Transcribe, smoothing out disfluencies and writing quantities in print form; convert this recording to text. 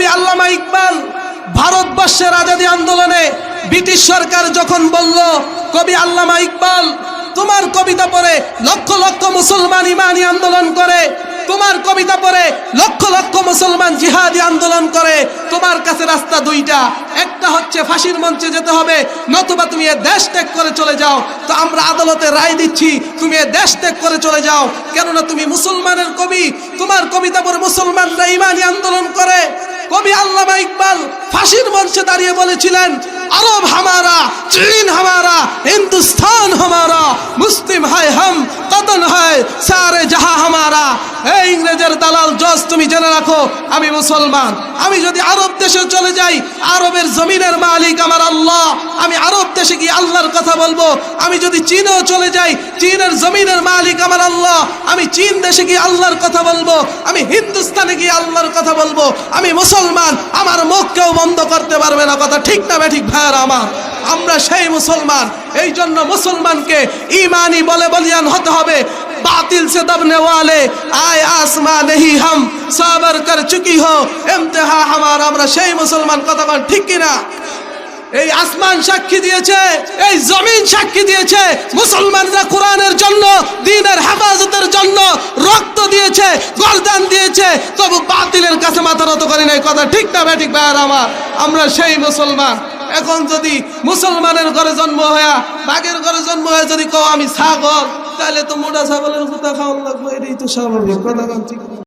কবি আল্লামা ইকবাল ভারতবর্ষের আজাদী আন্দোলনে ব্রিটিশ সরকার যখন বলল, কবি আল্লামা ইকবাল তোমার কবিতা পড়ে লক্ষ লক্ষ মুসলমান ইমানি আন্দোলন করে, তোমার কবিতা পড়ে লক্ষ লক্ষ মুসলমান জিহাদি আন্দোলন করে, তোমার কাছে রাস্তা দুইটা, একটা হচ্ছে ফাঁসির মঞ্চে যেতে হবে, নতুবা তুমি এ দেশ ত্যাগ করে চলে যাও। তো আমরা আদালতে রায় দিচ্ছি তুমি এ দেশ ত্যাগ করে চলে যাও, কেননা তুমি মুসলমানের কবি, তোমার কবিতা পড়ে মুসলমানরা ইমানি আন্দোলন করে। কবি আল্লামা ইকবাল ফাঁসির মঞ্চে দাঁড়িয়ে বলেছিলেন, আরব হামারা, চীন হামারা, হিন্দুস্তান হামারা, মুসলিম হয় হাম, কতন হয় সারে জাহা হামারা। এই ইংরেজের দালাল জজ, তুমি জেনে রাখো আমি মুসলমান। আমি যদি আরব দেশে চলে যাই, আরবের জমিনের মালিক আমার আল্লাহ, আমি আরব দেশে গিয়ে আল্লাহর কথা বলবো। আমি যদি চীনেও চলে যাই, চীনের জমিনের মালিক আমার আল্লাহ, আমি চীন দেশে গিয়ে আল্লাহর কথা বলবো। আমি হিন্দুস্তানে গিয়ে আল্লাহর কথা বলবো। আমি মুসলমান, আমার মুখ কেউ বন্ধ করতে পারবে না। কথা ঠিক না বেঠিক ভাইয়ারা আমার? আমরা সেই মুসলমান। এই জন্য মুসলমানকে ইমানি বলে বলিয়ান হতে হবে। बातिल से दबने वाले आए आसमां नहीं हम सबर कर चुकी हो इम्तिहा हमारा। আমরা সেই মুসলমান। কথা বল ঠিক কিনা? এই আসমান সাক্ষী দিয়েছে, এই জমিন সাক্ষী দিয়েছে, মুসলমানরা কোরআনের জন্য, দ্বীনের হেফাজতের জন্য রক্ত দিয়েছে, গর্দান দিয়েছে, তবু বাতিলের কাছে মাথা নত করে নাই। কথা ঠিক না বেঠিক ভাইয়ারা আমার? আমরা সেই মুসলমান। এখন যদি মুসলমানের ঘরে জন্ম হয়ে, বাঘের ঘরে জন্ম হয়ে যদি কও আমি ছাগল, তাহলে তো মোটা ছাগলের কথা খাওয়ান লাগবে। এটাই তো স্বাভাবিক। কথা ঠিক।